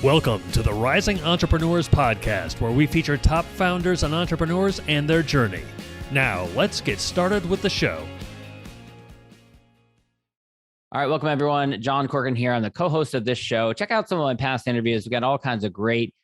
Welcome to the Rising Entrepreneurs Podcast, where we feature top founders and entrepreneurs and their journey. Now, let's get started with the show. All right, welcome everyone. John Corcoran here. I'm the co-host of this show. Check out some of my past interviews. We've got all kinds of great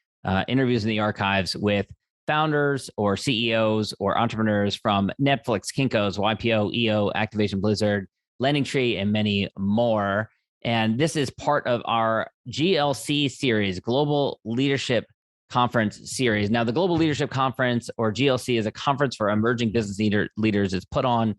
interviews in the archives with founders or CEOs or entrepreneurs from Netflix, Kinko's, YPO, EO, Activation Blizzard, LendingTree, and many more. And this is part of our GLC series, Global Leadership Conference series. Now, the Global Leadership Conference, or GLC, is a conference for emerging business leaders. It's put on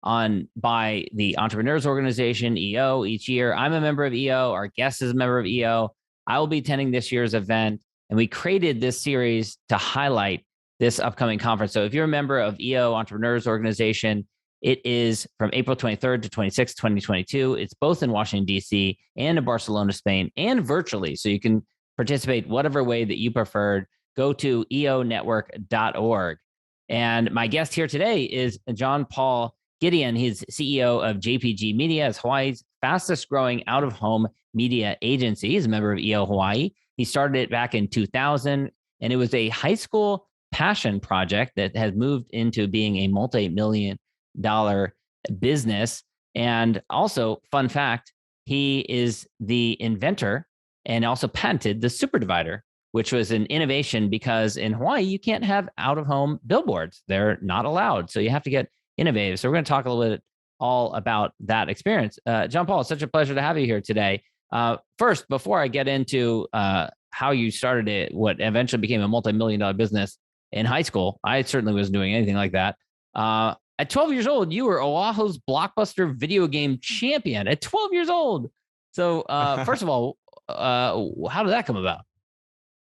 by the Entrepreneurs Organization, EO, each year. I'm a member of EO. Our guest is a member of EO. I will be attending this year's event, and we created this series to highlight this upcoming conference. So if you're a member of EO, Entrepreneurs Organization, it is from April 23rd to 26th, 2022. It's both in Washington, D.C. and in Barcelona, Spain, and virtually. So you can participate whatever way that you preferred. Go to eonetwork.org. And my guest here today is John Paul Gedeon. He's CEO of JPG Media. It's Hawaii's fastest growing out-of-home media agency. He's a member of EO Hawaii. He started it back in 2000, and it was a high school passion project that has moved into being a multi-million-dollar business. And also, fun fact, he is the inventor and also patented the super divider, which was an innovation because in Hawaii, you can't have out-of-home billboards. They're not allowed. So you have to get innovative. So we're going to talk a little bit all about that experience. John Paul, it's such a pleasure to have you here today. First, before I get into how you started it, what eventually became a multi-million-dollar business in high school, I certainly wasn't doing anything like that. At 12 years old, you were Oahu's Blockbuster Video Game Champion at 12 years old. So first of all, how did that come about?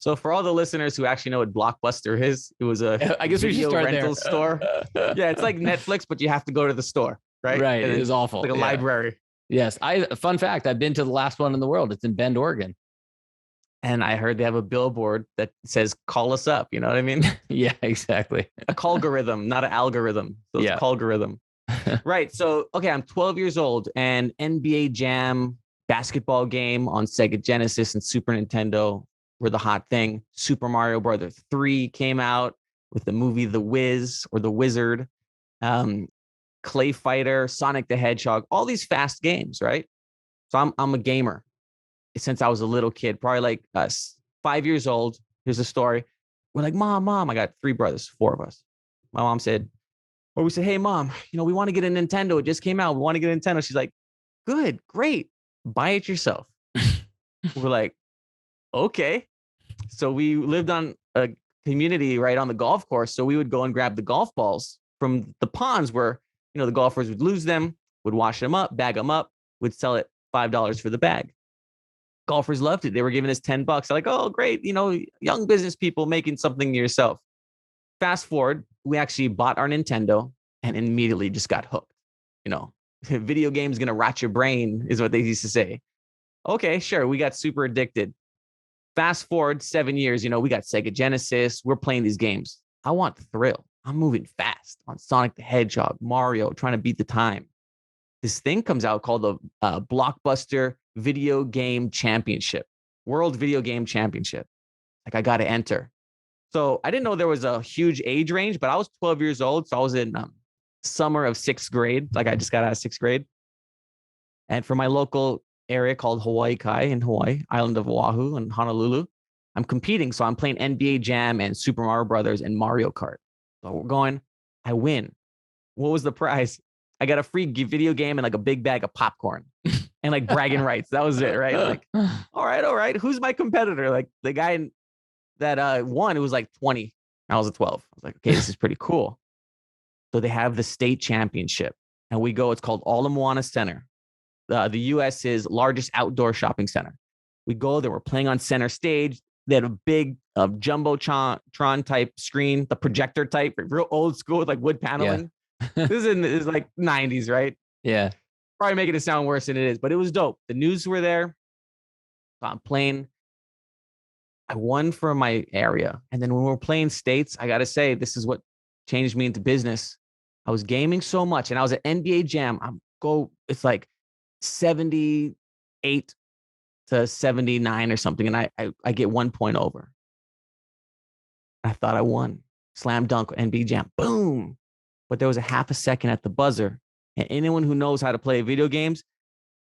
So for all the listeners who actually know what Blockbuster is, it was a I guess we should start rental there. store. Yeah, it's like Netflix, but you have to go to the store, right? Right, And it is awful. Like a library. Yes, fun fact, I've been to the last one in the world. It's in Bend, Oregon. And I heard they have a billboard that says, call us up. You know what I mean? Yeah, exactly. A callgorithm, not an algorithm. So it's a callgorithm. Right. So, okay, I'm 12 years old and NBA Jam basketball game on Sega Genesis and Super Nintendo were the hot thing. Super Mario Brothers 3 came out with the movie The Wiz or The Wizard, Clay Fighter, Sonic the Hedgehog, all these fast games, right? So I'm a gamer since I was a little kid, probably like 5 years old. Here's the story. We're like, mom, I got 3 brothers, 4 of us. My mom said, we said, hey, mom, we want to get a Nintendo. It just came out. We want to get a Nintendo. She's like, good, great. Buy it yourself. We're like, okay. So we lived on a community right on the golf course. So we would go and grab the golf balls from the ponds where, the golfers would lose them, would wash them up, bag them up, would sell it $5 for the bag. Golfers loved it. They were giving us $10. They're like, oh, great. Young business people making something yourself. Fast forward, we actually bought our Nintendo and immediately just got hooked. Video games going to rot your brain is what they used to say. Okay, sure. We got super addicted. Fast forward 7 years, we got Sega Genesis. We're playing these games. I want the thrill. I'm moving fast on Sonic the Hedgehog, Mario, trying to beat the time. This thing comes out called the Blockbuster Video Game Championship, World Video Game Championship. Like, I got to enter. So I didn't know there was a huge age range, but I was 12 years old. So I was in summer of 6th grade. Like, I just got out of 6th grade. And for my local area called Hawaii Kai in Hawaii, island of Oahu and Honolulu, I'm competing. So I'm playing NBA Jam and Super Mario Brothers and Mario Kart. So we're going, I win. What was the prize? I got a free video game and like a big bag of popcorn and like bragging rights. That was it, right? Like, all right. Who's my competitor? Like the guy that won, it was like 20. I was at 12. I was like, okay, this is pretty cool. So they have the state championship and we go, it's called Ala Moana Center. The US's largest outdoor shopping center. We go there, we're playing on center stage. They had a big Jumbotron type screen, the projector type, real old school with like wood paneling. Yeah. This is like 90s, right? Yeah. Probably making it sound worse than it is, but it was dope. The news were there. So I'm playing. I won for my area. And then when we're playing states, I got to say, this is what changed me into business. I was gaming so much and I was at NBA Jam. It's like 78 to 79 or something. And I get 1 point over. I thought I won. Slam dunk, NBA Jam. Boom. But there was a half a second at the buzzer. And anyone who knows how to play video games,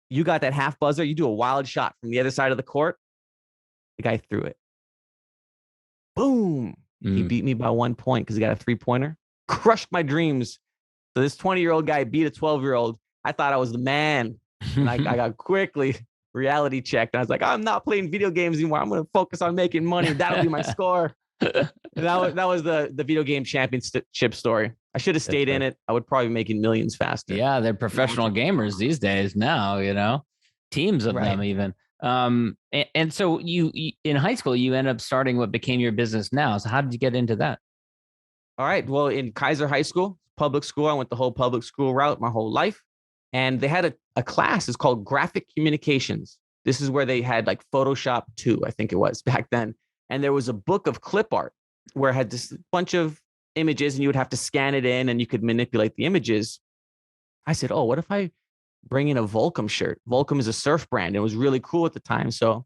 you got that half buzzer, you do a wild shot from the other side of the court. The guy threw it. Boom. He beat me by 1 point because he got a 3-pointer. Crushed my dreams. So this 20-year-old guy beat a 12-year-old. I thought I was the man. And I got quickly reality checked. And I was like, I'm not playing video games anymore. I'm going to focus on making money. That'll be my score. And that was the video game championship story. I should have stayed in it. I would probably be making millions faster. Yeah, they're professional gamers these days now, teams of them even. And so you in high school, you end up starting what became your business now. So how did you get into that? All right. Well, in Kaiser High School, public school, I went the whole public school route my whole life. And they had a class. It's called graphic communications. This is where they had like Photoshop 2, I think it was back then. And there was a book of clip art where it had this bunch of images and you would have to scan it in and you could manipulate the images. I said, oh, what if I bring in a Volcom shirt? Volcom is a surf brand. It was really cool at the time. So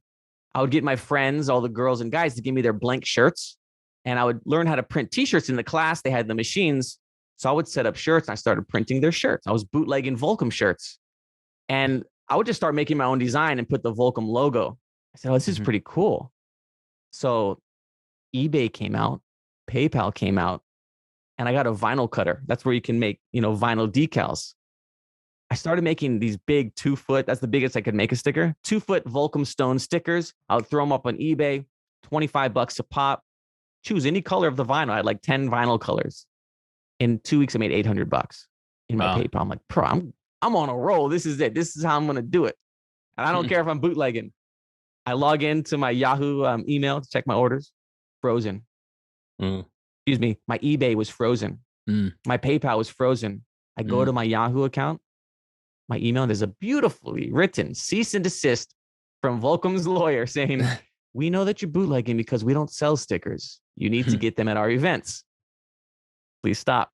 I would get my friends, all the girls and guys, to give me their blank shirts. And I would learn how to print t-shirts in the class. They had the machines. So I would set up shirts and I started printing their shirts. I was bootlegging Volcom shirts. And I would just start making my own design and put the Volcom logo. I said, oh, this is pretty cool. So eBay came out, PayPal came out, and I got a vinyl cutter. That's where you can make, vinyl decals. I started making these big 2-foot, that's the biggest I could make a sticker, 2-foot Volcom stone stickers. I would throw them up on eBay, $25 a pop. Choose any color of the vinyl. I had like 10 vinyl colors. In 2 weeks, I made $800 in my PayPal. I'm like, bro, I'm on a roll. This is it. This is how I'm going to do it. And I don't care if I'm bootlegging. I log into my Yahoo email to check my orders. Frozen. Excuse me. My eBay was frozen. My PayPal was frozen. I go to my Yahoo account, my email, there's a beautifully written cease and desist from Volcom's lawyer saying, we know that you're bootlegging because we don't sell stickers. You need to get them at our events. Please stop.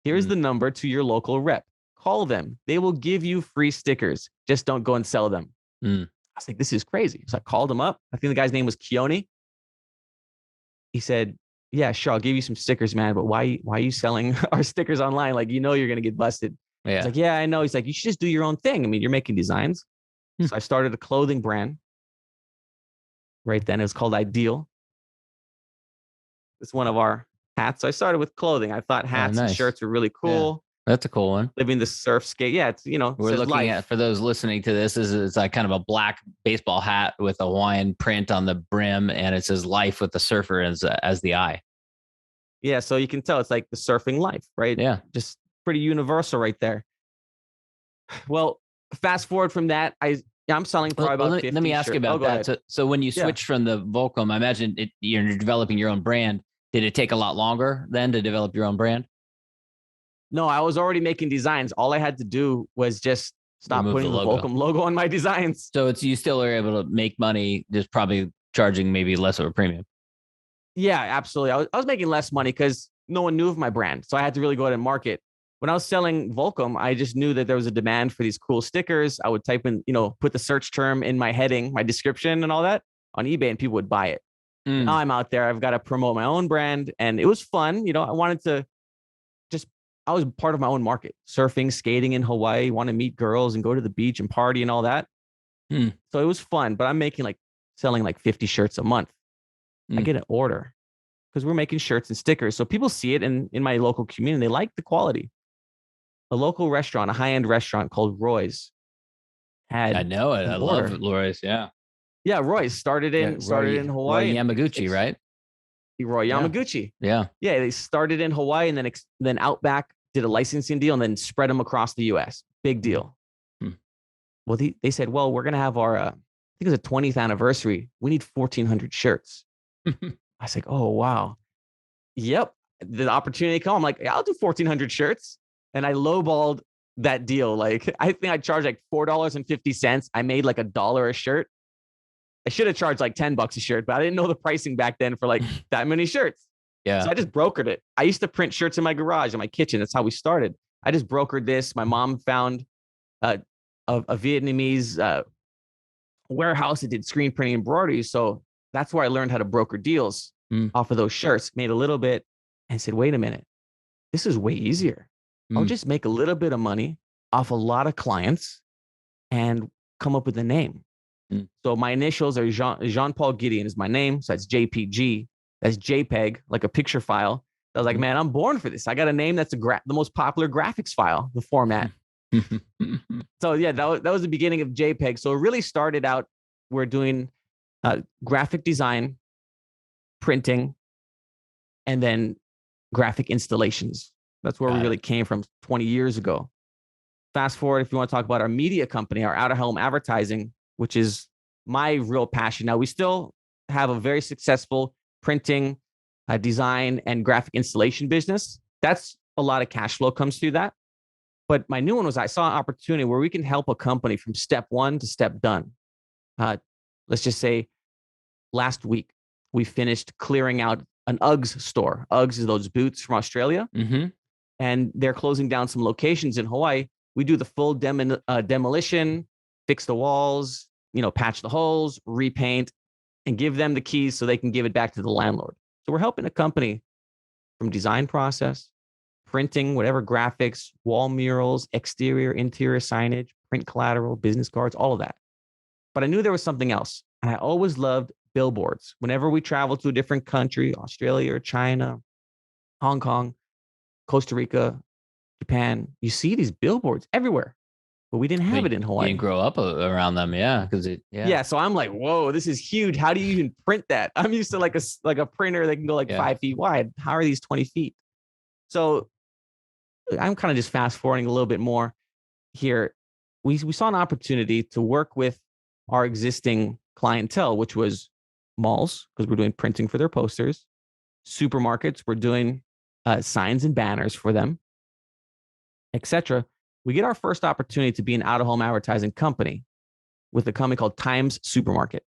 Here's the number to your local rep. Call them. They will give you free stickers. Just don't go and sell them. I was like, this is crazy. So I called him up. I think the guy's name was Keone. He said, yeah, sure, I'll give you some stickers, man. But why are you selling our stickers online? Like, you're going to get busted. Yeah. I was like, yeah, I know. He's like, you should just do your own thing. I mean, you're making designs. So I started a clothing brand. Right then, it was called Ideal. It's one of our hats. So I started with clothing. I thought hats and shirts were really cool. Yeah, that's a cool one. Living the surf skate. Yeah, it's, we're looking at, for those listening to this, it's like kind of a black baseball hat with a Hawaiian print on the brim, and it says life with the surfer as the eye. Yeah, so you can tell it's like the surfing life, right? Yeah. Just pretty universal right there. Well, fast forward from that, I'm selling probably about 50 let me ask you about that. So when you switched from the Volcom, I imagine you're developing your own brand. Did it take a lot longer then to develop your own brand? No, I was already making designs. All I had to do was just stop putting the Volcom logo on my designs. So you still are able to make money, just probably charging maybe less of a premium. Yeah, absolutely. I was making less money because no one knew of my brand. So I had to really go out and market. When I was selling Volcom, I just knew that there was a demand for these cool stickers. I would type in, put the search term in my heading, my description and all that on eBay, and people would buy it. Now I'm out there. I've got to promote my own brand. And it was fun. I wanted to I was part of my own market, surfing, skating in Hawaii, want to meet girls and go to the beach and party and all that. So it was fun, but I'm selling like 50 shirts a month. I get an order because we're making shirts and stickers. So people see it in my local community. They like the quality. A local restaurant, a high-end restaurant called Roy's I know it. I love Roy's. Yeah. Yeah. Roy's started in Hawaii. Roy Yamaguchi, right? Roy Yamaguchi. Yeah. Yeah. They started in Hawaii and then Outback did a licensing deal and then spread them across the US. Big deal. Well, they said, well, we're going to have our, I think it was a 20th anniversary. We need 1,400 shirts. I was like, oh, wow. Yep. The opportunity come. I'm like, I'll do 1,400 shirts. And I lowballed that deal. Like, I think I charged like $4.50. I made like $1 a shirt. I should have charged like $10 a shirt, but I didn't know the pricing back then for like that many shirts. Yeah. So I just brokered it. I used to print shirts in my garage, in my kitchen. That's how we started. I just brokered this. My mom found a Vietnamese warehouse that did screen printing and embroidery. So that's where I learned how to broker deals off of those shirts, made a little bit and said, wait a minute, this is way easier. I'll just make a little bit of money off a lot of clients and come up with a name. So my initials are Jean-Paul Gedeon is my name. So that's JPG. That's JPEG, like a picture file. I was like, man, I'm born for this. I got a name that's the most popular graphics file, the format. So yeah, that was the beginning of JPEG. So it really started out, we're doing graphic design, printing, and then graphic installations. That's where we really came from 20 years ago. Fast forward, if you want to talk about our media company, our out-of-home advertising, which is my real passion. Now, we still have a very successful printing, design, and graphic installation business. That's a lot of cash flow comes through that. But my new one was I saw an opportunity where we can help a company from step one to step done. Let's just say last week, we finished clearing out an Uggs store. Uggs is those boots from Australia. And they're closing down some locations in Hawaii. We do the full demolition, fix the walls, patch the holes, repaint, and give them the keys so they can give it back to the landlord. So we're helping a company from design process, printing, whatever graphics, wall murals, exterior, interior signage, print collateral, business cards, all of that. But I knew there was something else. And I always loved billboards. Whenever we travel to a different country, Australia or China, Hong Kong, Costa Rica, Japan, you see these billboards everywhere. But we didn't have it in Hawaii. You didn't grow up around them, yeah. So I'm like, whoa, this is huge. How do you even print that? I'm used to like a printer that can go like 5 feet wide. How are these 20 feet? So I'm kind of just fast forwarding a little bit more here. We saw an opportunity to work with our existing clientele, which was malls, because we're doing printing for their posters, supermarkets, we're doing signs and banners for them, etc. We get our first opportunity to be an out-of-home advertising company with a company called Times Supermarket.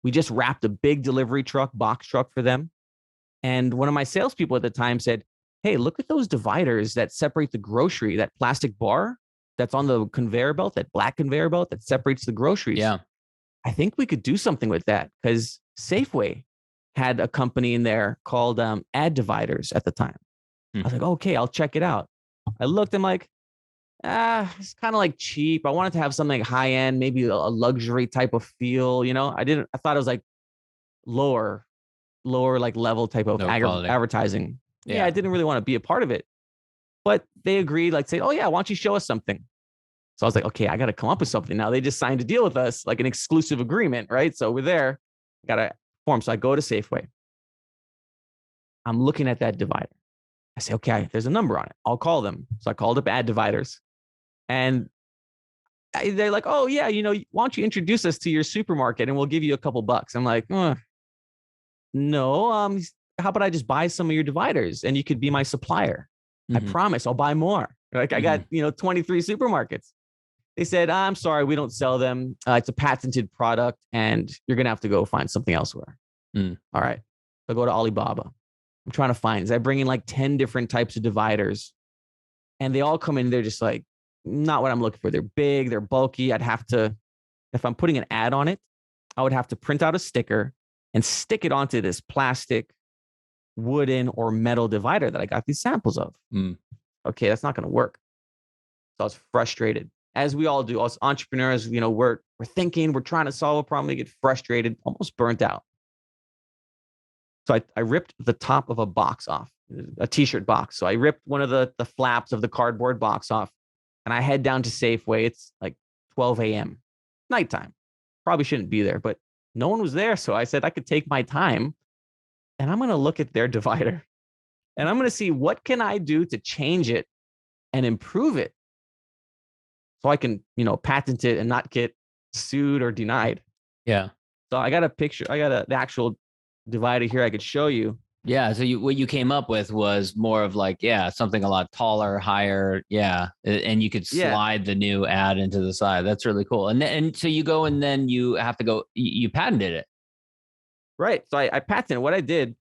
We just wrapped a big delivery truck, box truck for them. And one of my salespeople at the time said, hey, look at those dividers that separate the grocery, that plastic bar that's on the conveyor belt, that black conveyor belt that separates the groceries. Yeah. I think we could do something with that because Safeway had a company in there called Ad Dividers at the time. I was like, okay, I'll check it out. I looked, I'm like, it's kind of like cheap. I wanted to have something high end, maybe a luxury type of feel. I thought it was like lower like level type of advertising. Yeah, I didn't really want to be a part of it, but they agreed, like say, oh yeah, why don't you show us something? So I was like, okay, I got to come up with something now. They just signed a deal with us, like an exclusive agreement, right? So we're there, got to perform. So I go to Safeway. I'm looking at that divider. I say, okay, there's a number on it. I'll call them. So I called up Ad Dividers. And they're like, oh, yeah, why don't you introduce us to your supermarket and we'll give you a couple bucks. I'm like, no, how about I just buy some of your dividers and you could be my supplier? I promise I'll buy more. Like I got, 23 supermarkets. They said, I'm sorry, we don't sell them. It's a patented product and you're going to have to go find something elsewhere. All right. I'll go to Alibaba. I'm trying to find, I bring in like 10 different types of dividers and they all come in. They're just like, not what I'm looking for. They're big, they're bulky. I'd have to, if I'm putting an ad on it, I would have to print out a sticker and stick it onto this plastic, wooden, or metal divider that I got these samples of. Okay, that's not going to work. So I was frustrated, as we all do. Us entrepreneurs, we're thinking, we're trying to solve a problem. We get frustrated, almost burnt out. So I ripped the top of a box off, a t-shirt box. So I ripped one of the flaps of the cardboard box off. And I head down to Safeway. It's like 12 a.m. nighttime. Probably shouldn't be there, but no one was there. So I said I could take my time and I'm going to look at their divider and I'm going to see what can I do to change it and improve it so I can, patent it and not get sued or denied. Yeah. So I got a picture. I got the actual divider here I could show you. Yeah. So what you came up with was more of like, something a lot taller, higher. Yeah. And you could slide the new ad into the side. That's really cool. And so you go and then you have to go, you patented it. Right. So I patented what I did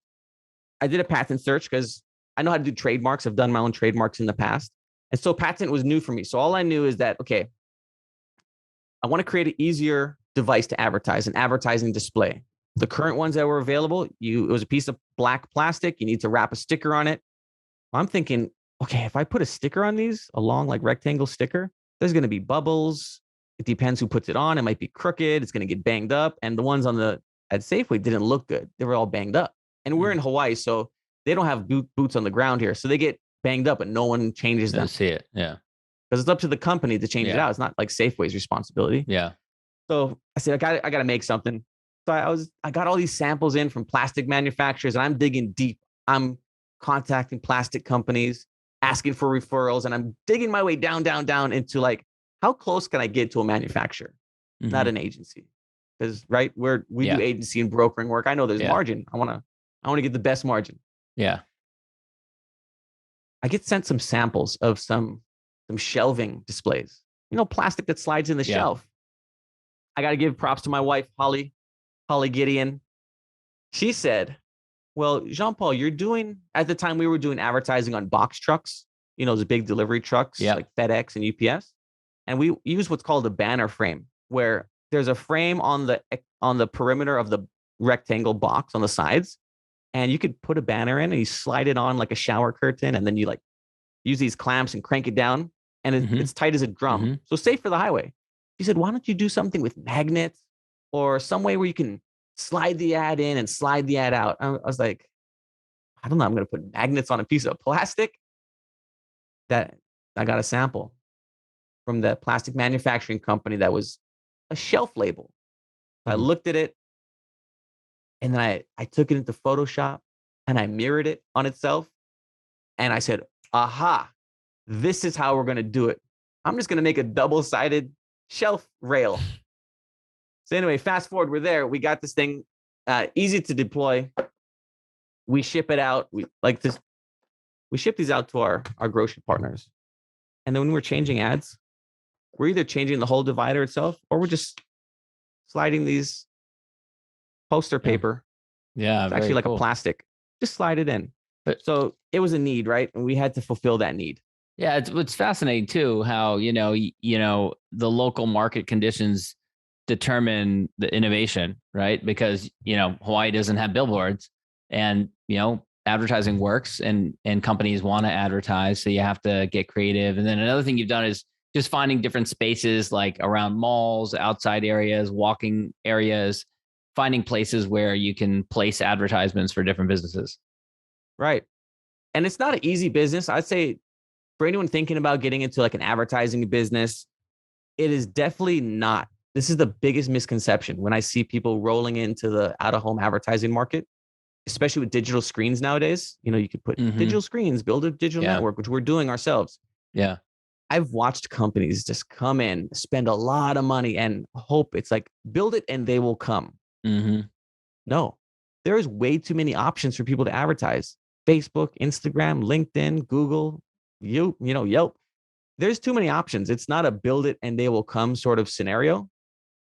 a patent search because I know how to do trademarks. I've done my own trademarks in the past. And so patent was new for me. So all I knew is that, okay, I want to create an easier device to advertise, an advertising display. The current ones that were available, it was a piece of black plastic. You need to wrap a sticker on it. I'm thinking, okay, if I put a sticker on these, a long like rectangle sticker, there's going to be bubbles. It depends who puts it on. It might be crooked. It's going to get banged up. And the ones at Safeway didn't look good. They were all banged up. And we're in Hawaii, so they don't have boots on the ground here. So they get banged up, but no one changes them. See it, yeah. Because it's up to the company to change it out. It's not like Safeway's responsibility. Yeah. So I said, I got to make something. So I got all these samples in from plastic manufacturers, and I'm digging deep. I'm contacting plastic companies, asking for referrals, and I'm digging my way down into like, how close can I get to a manufacturer, not an agency? Because we do agency and brokering work. I know there's margin. I want to get the best margin. Yeah. I get sent some samples of some shelving displays. Plastic that slides in the shelf. I got to give props to my wife, Holly Gedeon. She said, well, Jean-Paul, at the time we were doing advertising on box trucks, those big delivery trucks like FedEx and UPS. And we use what's called a banner frame, where there's a frame on the perimeter of the rectangle box on the sides. And you could put a banner in and you slide it on like a shower curtain. And then you like use these clamps and crank it down. And it's tight as a drum. So safe for the highway. She said, why don't you do something with magnets or some way where you can slide the ad in and slide the ad out? I was like, I don't know. I'm going to put magnets on a piece of plastic. That I got a sample from the plastic manufacturing company that was a shelf label. I looked at it and then I took it into Photoshop and I mirrored it on itself. And I said, aha, this is how we're going to do it. I'm just going to make a double-sided shelf rail. So anyway, fast forward, we're there. We got this thing easy to deploy. We ship it out. We ship these out to our grocery partners. And then when we're changing ads, we're either changing the whole divider itself or we're just sliding these poster paper. Yeah. It's actually like a plastic. Just slide it in. So it was a need, right? And we had to fulfill that need. Yeah, it's fascinating too how the local market conditions determine the innovation, right? Because Hawaii doesn't have billboards, and advertising works, and companies want to advertise, so you have to get creative. And then another thing you've done is just finding different spaces like around malls, outside areas, walking areas, finding places where you can place advertisements for different businesses. Right, and it's not an easy business. I'd say, for anyone thinking about getting into like an advertising business, it is definitely not. This is the biggest misconception when I see people rolling into the out-of-home advertising market, especially with digital screens nowadays. You could put digital screens, build a digital network, which we're doing ourselves. Yeah. I've watched companies just come in, spend a lot of money and hope it's like, build it and they will come. No, there is way too many options for people to advertise. Facebook, Instagram, LinkedIn, Google, Yelp. There's too many options. It's not a build it and they will come sort of scenario.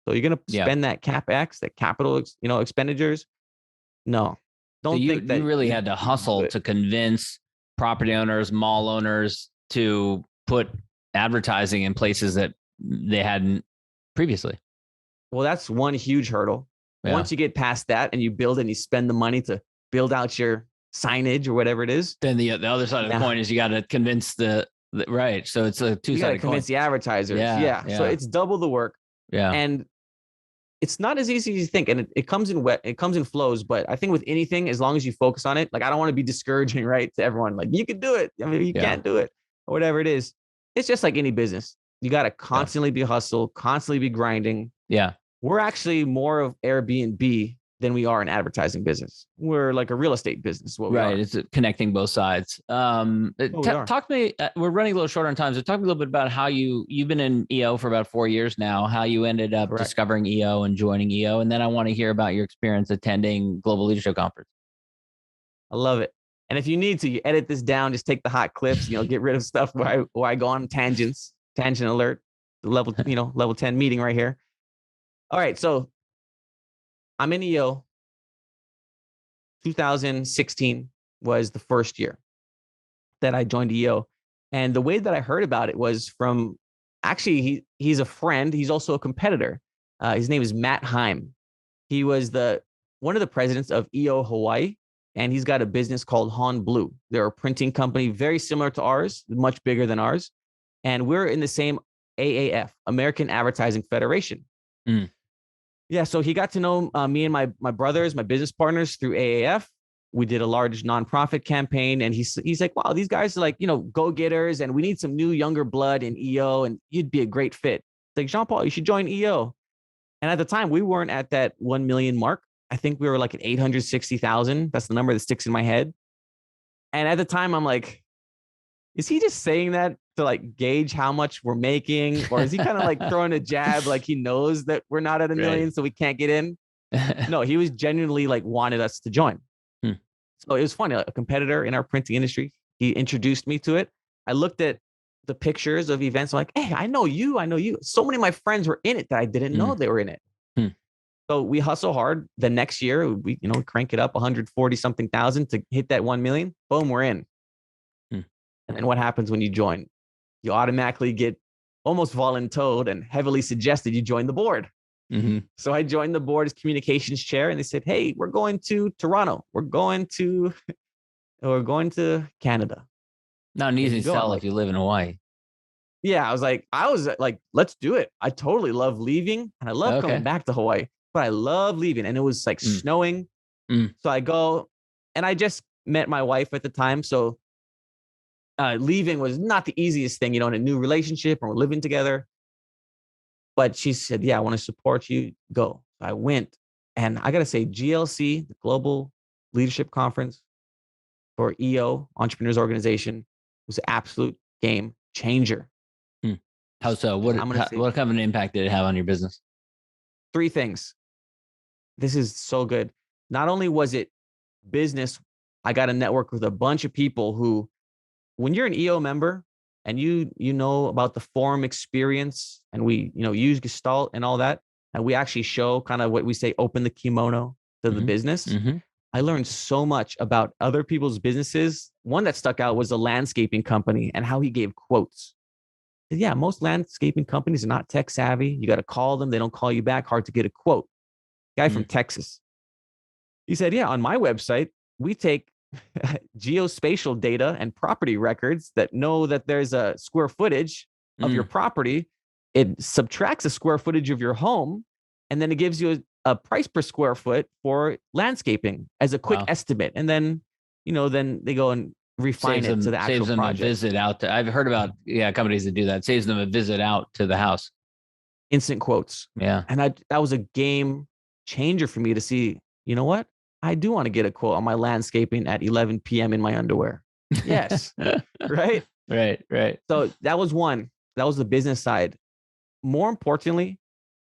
So you're going to spend that CapEx, that capital, expenditures. No, don't think that you really had to hustle to convince property owners, mall owners to put advertising in places that they hadn't previously. Well, that's one huge hurdle. Yeah. Once you get past that and you build and you spend the money to build out your signage or whatever it is, then the other side of the coin is you got to convince the right. So it's a two-sided coin. You got to convince the advertisers. Yeah. So it's double the work. Yeah. And it's not as easy as you think. And it comes in flows. But I think with anything, as long as you focus on it, like I don't want to be discouraging, right, to everyone. Like you can do it. I mean, you can't do it or whatever it is. It's just like any business. You got to constantly be hustle, constantly be grinding. Yeah. We're actually more of Airbnb than we are an advertising business. We're like a real estate business. Right. It's connecting both sides. Talk to me, we're running a little short on time. So talk to me a little bit about how you've been in EO for about 4 years now, how you ended up discovering EO and joining EO. And then I want to hear about your experience attending Global Leadership Conference. I love it. And if you need to, you edit this down, just take the hot clips, get rid of stuff where I go on tangents, tangent alert, level 10 meeting right here. All right. So I'm in EO. 2016 was the first year that I joined EO. And the way that I heard about it was from, actually, he's a friend. He's also a competitor. His name is Matt Heim. He was one of the presidents of EO Hawaii, and he's got a business called Han Blue. They're a printing company very similar to ours, much bigger than ours. And we're in the same AAF, American Advertising Federation. Mm. Yeah, so he got to know me and my brothers, my business partners through AAF. We did a large nonprofit campaign, and he's like, wow, these guys are like, go-getters, and we need some new younger blood in EO, and you'd be a great fit. It's like, Jean-Paul, you should join EO. And at the time, we weren't at that 1 million mark. I think we were like at 860,000. That's the number that sticks in my head. And at the time, I'm like, is he just saying that to like gauge how much we're making? Or is he kind of like throwing a jab like he knows that we're not at a million, so we can't get in? No, he was genuinely like wanted us to join. So it was funny. A competitor in our printing industry, he introduced me to it. I looked at the pictures of events. I'm like, hey, I know you. So many of my friends were in it that I didn't know they were in it. So we hustle hard. The next year, we crank it up 140 something thousand to hit that 1 million. Boom, we're in. And then what happens when you join? You automatically get almost voluntold and heavily suggested you join the board. So I joined the board as communications chair, and they said, hey, we're going to Toronto. We're going to Canada. Not an easy sell if you live in Hawaii. Yeah, I was like, let's do it. I totally love leaving, and I love coming back to Hawaii, but I love leaving. And it was like snowing. So I go, and I just met my wife at the time. So leaving was not the easiest thing, in a new relationship, and we're living together. But she said, yeah, I want to support you. Go. I went. And I got to say, GLC, the Global Leadership Conference for EO, Entrepreneurs Organization, was an absolute game changer. How so? What kind of an impact did it have on your business? 3 things. This is so good. Not only was it business, I got to network with a bunch of people who, when you're an EO member, and you know about the forum experience, and we use Gestalt and all that, and we actually show kind of what we say, open the kimono to the business. I learned so much about other people's businesses. One that stuck out was a landscaping company and how he gave quotes. Yeah, most landscaping companies are not tech savvy. You got to call them. They don't call you back. Hard to get a quote. Guy from Texas. He said, yeah, on my website, we take geospatial data and property records that know that there's a square footage of your property. It subtracts the square footage of your home, and then it gives you a price per square foot for landscaping as a quick estimate. And then, then they go and refine it to the actual project. A visit out to, I've heard about companies that do that. Saves them a visit out to the house. Instant quotes. Yeah. And that was a game changer for me to see, you know what? I do want to get a quote on my landscaping at 11 p.m. in my underwear. Yes. Right? Right. So that was one. That was the business side. More importantly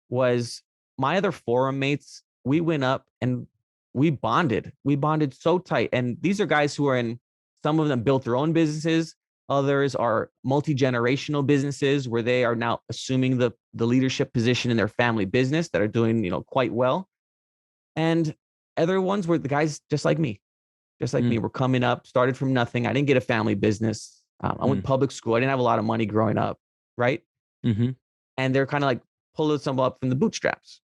was my other forum mates. We went up and we bonded. We bonded so tight. And these are guys who are some of them built their own businesses. Others are multi-generational businesses where they are now assuming the leadership position in their family business that are doing, quite well. And other ones were the guys just like me. We're coming up, started from nothing. I didn't get a family business. I went to public school. I didn't have a lot of money growing up, right? And they're kind of like pulling some up from the bootstraps.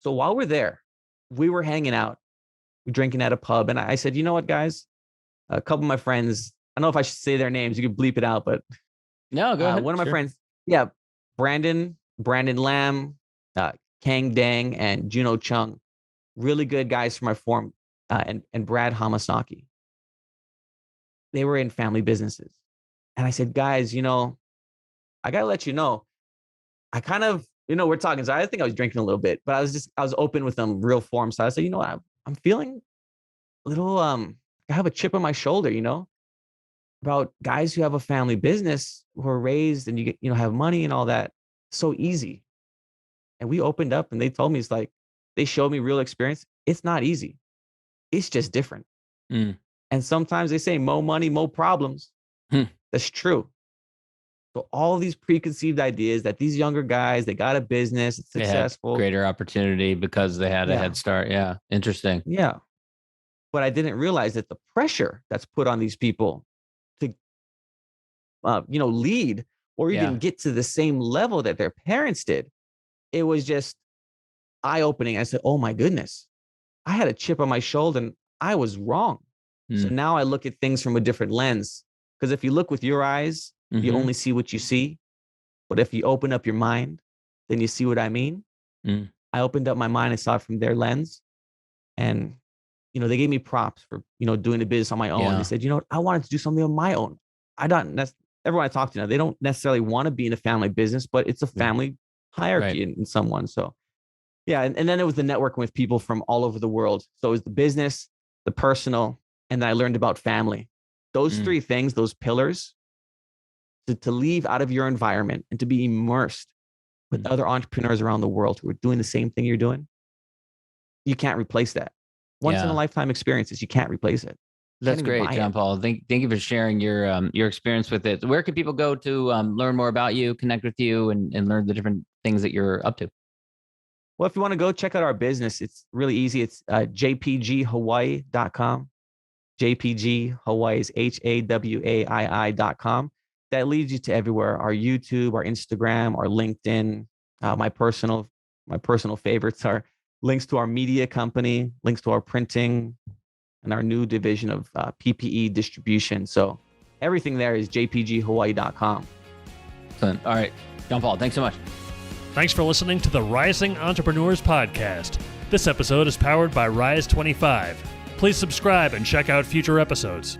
So while we're there, we were hanging out, drinking at a pub. And I said, you know what, guys? A couple of my friends, I don't know if I should say their names. You can bleep it out, but no, go ahead. One of my friends, Brandon Lam, Kang Dang, and Juno Chung. Really good guys from my forum, and Brad Hamasaki. They were in family businesses. And I said, guys, I got to let you know, I kind of, we're talking. So I think I was drinking a little bit, but I was open with them, real form. So I said, I'm feeling a little, I have a chip on my shoulder, about guys who have a family business who are raised and have money and all that. So easy. And we opened up and they told me, it's like, they showed me real experience. It's not easy. It's just different. And sometimes they say, more money, more problems. That's true. So all these preconceived ideas that these younger guys, they got a business, it's successful. Greater opportunity because they had a head start. Yeah. Interesting. Yeah. But I didn't realize that the pressure that's put on these people to, lead or even get to the same level that their parents did it was just eye-opening. I said, oh my goodness, I had a chip on my shoulder and I was wrong. So now I look at things from a different lens. Because if you look with your eyes, you only see what you see. But if you open up your mind, then you see what I mean. I opened up my mind and saw it from their lens. And, they gave me props for, doing the business on my own. Yeah. They said, I wanted to do something on my own. Everyone I talk to now, they don't necessarily want to be in a family business, but it's a family hierarchy in someone. So yeah. And then it was the networking with people from all over the world. So it was the business, the personal, and then I learned about family. Those three things, those pillars, to leave out of your environment and to be immersed with other entrepreneurs around the world who are doing the same thing you're doing, you can't replace that. Once in a lifetime experiences, you can't replace it. That's great, John Paul. Thank you for sharing your experience with it. Where can people go to learn more about you, connect with you, and learn the different things that you're up to? Well, if you want to go check out our business, it's really easy. It's jpghawaii.com. JPG Hawaii is HAWAII.com. That leads you to everywhere. Our YouTube, our Instagram, our LinkedIn. My personal favorites are links to our media company, links to our printing, and our new division of PPE distribution. So everything there is jpghawaii.com. Excellent. All right, John Paul, thanks so much. Thanks for listening to the Rising Entrepreneurs Podcast. This episode is powered by Rise 25. Please subscribe and check out future episodes.